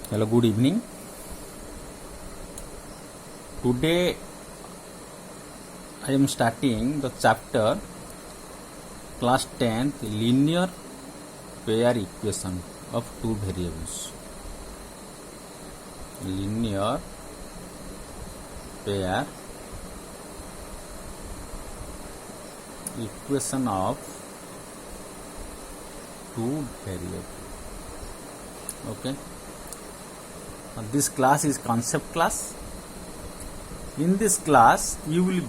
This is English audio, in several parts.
Hello, good evening. Today I am starting the chapter class 10th linear pair equation of two variables. Linear pair equation of two variables. Okay. This class is concept class. In this class, you will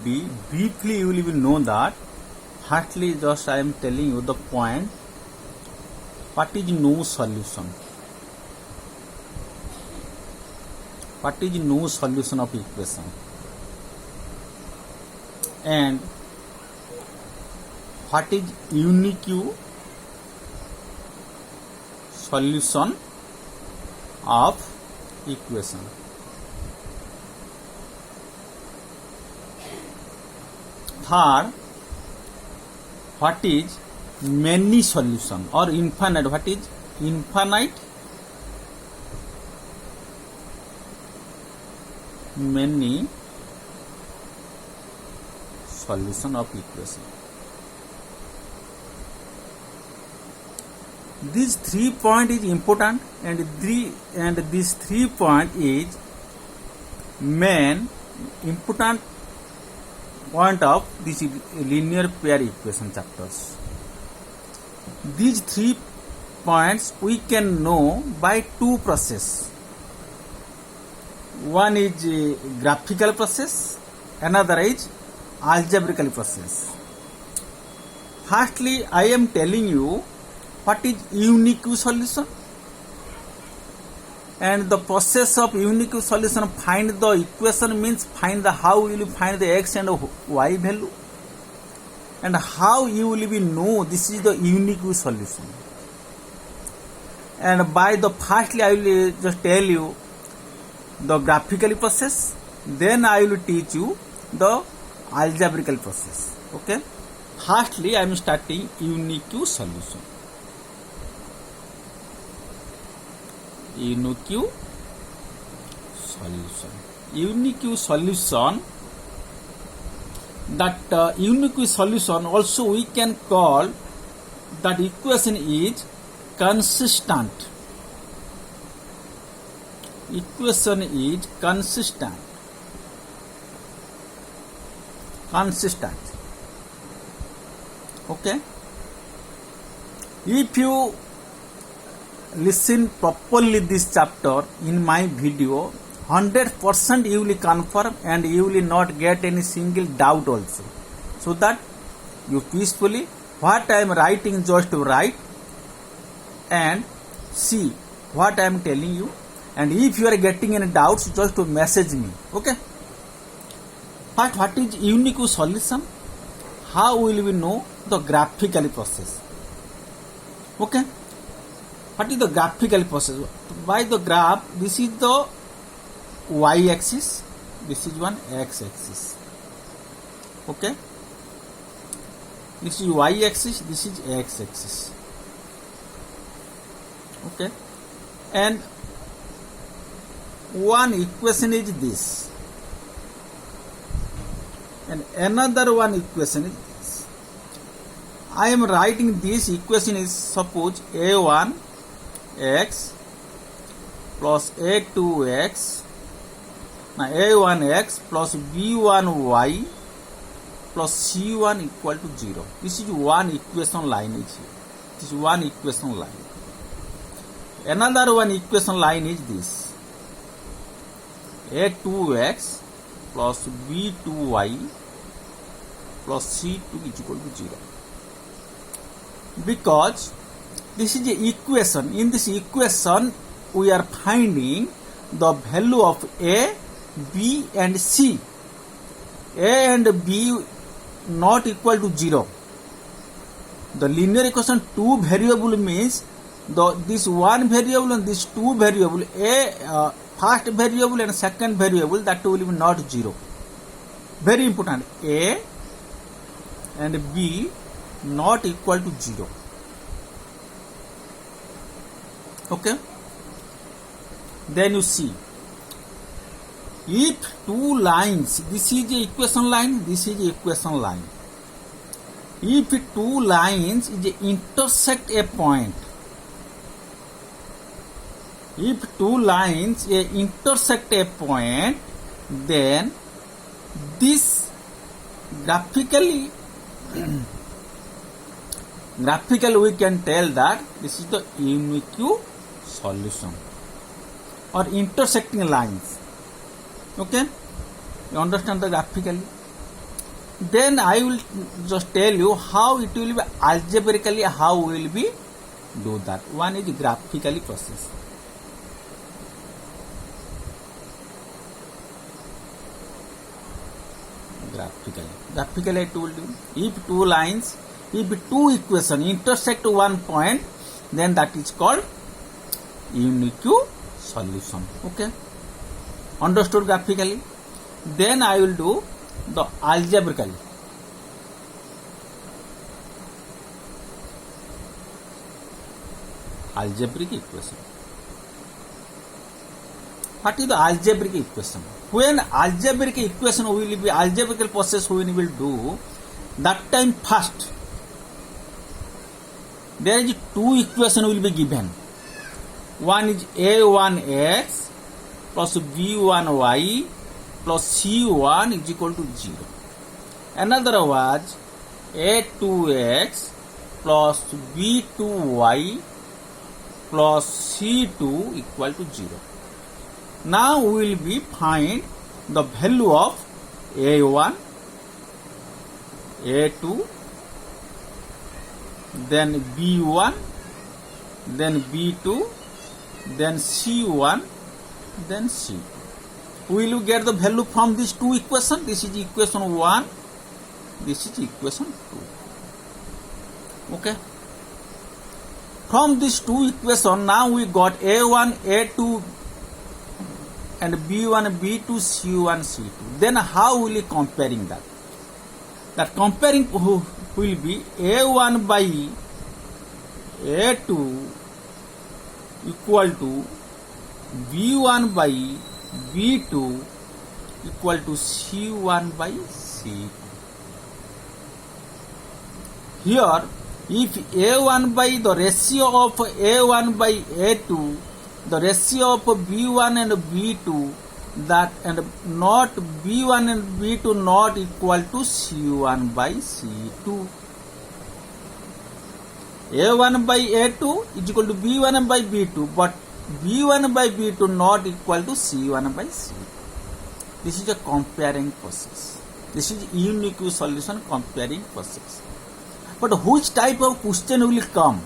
know that. Firstly, just I am telling you the point. What is no solution? What is no solution of equation? And what is unique solution of equation? Third, what is many solution or infinite? What is infinite many solution of equation? These 3 points is important, and this 3 point is main important point of this linear pair equation chapters. These 3 points we can know by two process. One is a graphical process, another is algebraical process. Firstly, I am telling you what is unique solution, and the process of unique solution. Find the equation means find the how you will find the x and y value, and how you will be know this is the unique solution. And by the firstly I will just tell you the graphical process, then I will teach you the algebraical process. Okay, firstly I am starting unique solution. Unique solution. That unique solution also we can call that equation is consistent. Equation is consistent. Okay. If you listen properly this chapter in my video, 100% you will confirm and you will not get any single doubt also. So that you peacefully what I am writing just to write and see what I am telling you. And if you are getting any doubts, just to message me. Okay. But what is unique solution? How will we know the graphical process? Okay. What is the graphical process? By the graph, this is the y-axis, this is one x-axis. Okay, this is y-axis, this is x-axis. Okay, and one equation is this, and another one equation is this. I am writing this equation is suppose a1 x plus a2x, now a1x plus b1y plus c1 equal to 0. This is one equation line is here. This is one equation line. Another one equation line is this, a2x plus b2y plus c2 is equal to 0. Because this is the equation. In this equation, we are finding the value of A, B and C. A and B not equal to 0. The linear equation two variable means this one variable and this two variable, A first variable and second variable, that will be not 0. Very important. A and B not equal to 0. Okay. then you see, if two lines, this is a equation line, this is a equation line. If two lines intersect a point, if two lines intersect a point, then this graphically we can tell that this is the unique solution or intersecting lines. Okay, you understand the graphically? Then I will just tell you how it will be algebraically, how we will be do that. One is graphically process. Graphically I told you, if two lines, if two equations intersect one point, then that is called unique solution. Okay, understood graphically? Then I will do the algebraically. Algebraic equation. What is the algebraic equation? When algebraic equation will be, algebraic process when we will do, that time first there is two equation will be given. One is a1x plus b1y plus c1 is equal to 0. Another was a2x plus b2y plus c2 equal to 0. Now we will be find the value of a1, a2, then b1, then b2, then c1, then c2. We will get the value from these two equations. This is equation 1, this is equation 2. Okay. From these two equations, now we got a1, a2, and b1, b2, c1, c2. Then how will we comparing that? That comparing will be a1 by a2 equal to b1 by b2 equal to c1 by c2. Here, if a1 by the ratio of a1 by a2, the ratio of b1 and b2, that and not b1 and b2 not equal to c1 by c2. a1 by a2 is equal to b1 by b2, but b1 by b2 not equal to c1 by c2. This is a comparing process. This is unique solution comparing process. But which type of question will come?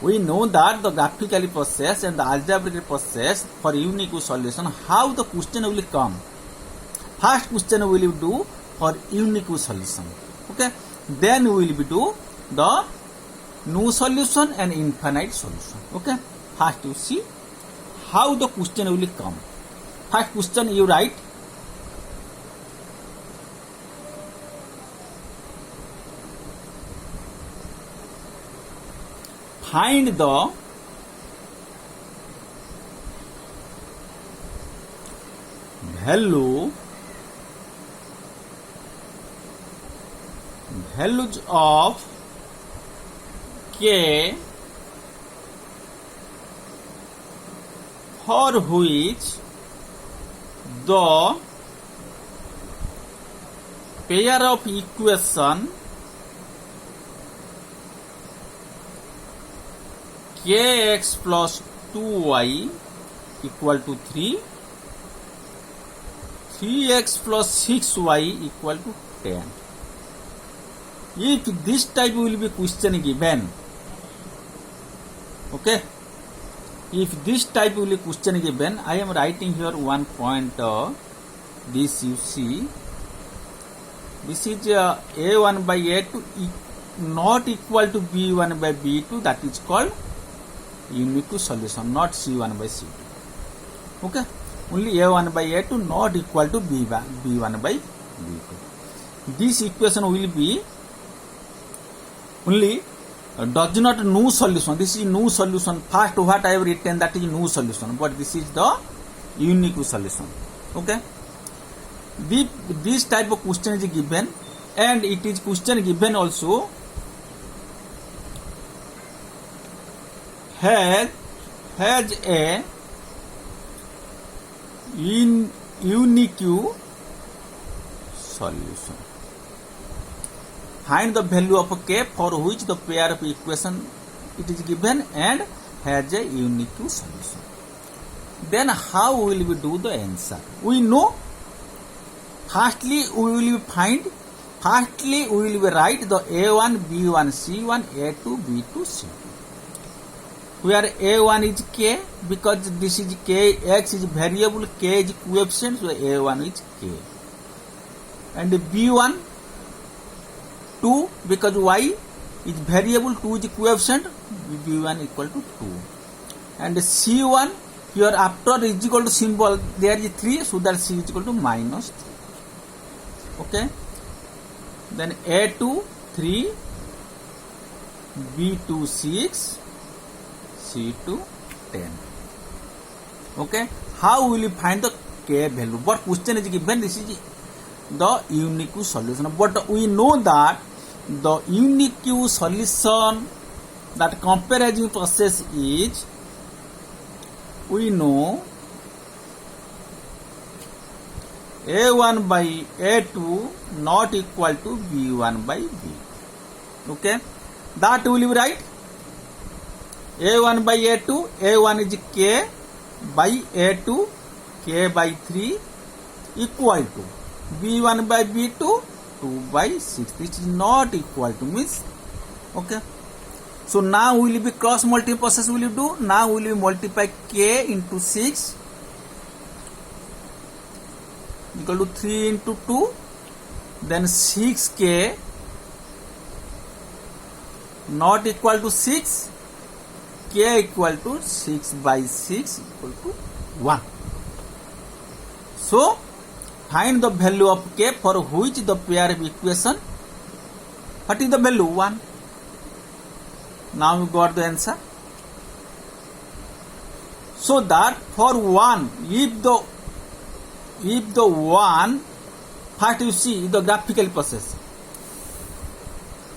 We know that the graphically process and the algebraic process for unique solution, how the question will come. First question we will do for unique solution. Okay. Then we will do the no solution and infinite solution. Okay. First you see how the question will come. First question you write. Find the values of k for which the pair of equation kx plus 2y equal to 3, 3x plus 6y equal to 10. If this type will be question given, okay, if this type will be question given, I am writing here one point, this you see, this is a1 by a2 not equal to b1 by b2, that is called unique solution, not c1 by c2. Okay, only a1 by a2 not equal to b1 by b2. This equation will be only does not no solution. This is no solution. First what I have written, that is no solution, but this is the unique solution. Okay. This type of question is given, and it is question given also has a unique solution. Find the value of k for which the pair of equation it is given and has a unique solution. Then how will we do the answer? We know. Firstly, we will write the A1, B1, C1, A2, B2, C2. Where A1 is k, because this is k, x is variable, k is coefficient, so A1 is k. And B1, 2, because y is variable, 2 is coefficient, B1 equal to 2. And C1, here after is equal to symbol, there is 3, so that C is equal to minus 3. Okay. Then A2, 3, B2, 6, C2, 10. Okay. How will you find the k value? What question is given? This is the unique solution. But we know that the unique solution, that comparison process is, we know A1 by A2 not equal to B1 by B. Okay. That will be right. A1 by A2, A1 is k by A2, k by 3 equal to B1 by B2, 2 by 6. This is not equal to means. Okay. So now we will be cross multiply process will you do. Now we will multiply k into 6 equal to 3 into 2, then 6k not equal to 6, k equal to 6 by 6 equal to 1. So find the value of k for which the pair of equation, what is the value? 1. Now we got the answer. So that for 1, if the 1, first you see the graphical process.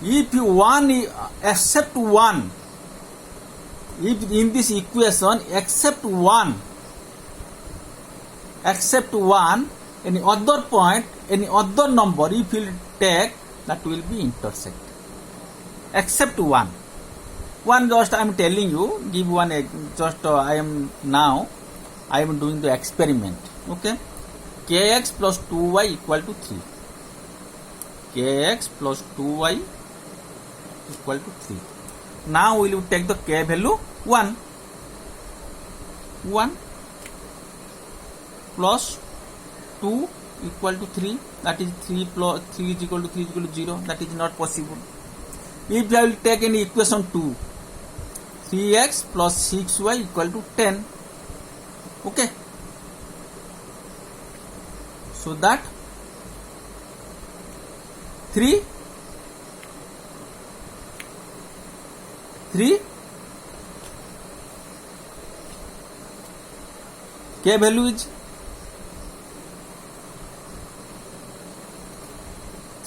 If you 1 accept 1, if in this equation accept 1, any other point, any other number, if you take, that will be intersect. Except 1. Just I am telling you, give one just I am doing the experiment. Okay. Kx plus 2y equal to 3. Kx plus 2y equal to 3. Now we will take the k value 1. 1 plus 2 equal to 3. That is 3 plus 3 is equal to 3 is equal to 0. That is not possible. If I will take any equation 2, 3x plus 6y equal to 10. Okay. So that 3 k value is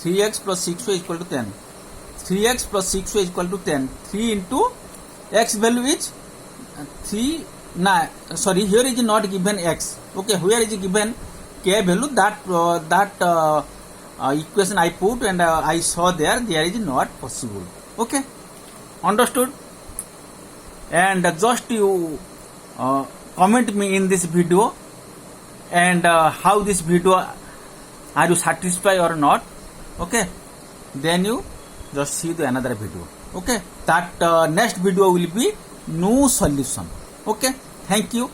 3x plus 6y equal to 10. 3x plus 6y equal to 10. 3 into x value is 3. Here is not given x. Okay, here is given k value. That equation I put and I saw there is not possible. Okay, understood? And just you comment me in this video, and how this video, are you satisfied or not? Okay, then you just see the another video. Okay, that next video will be no solution. Okay, thank you.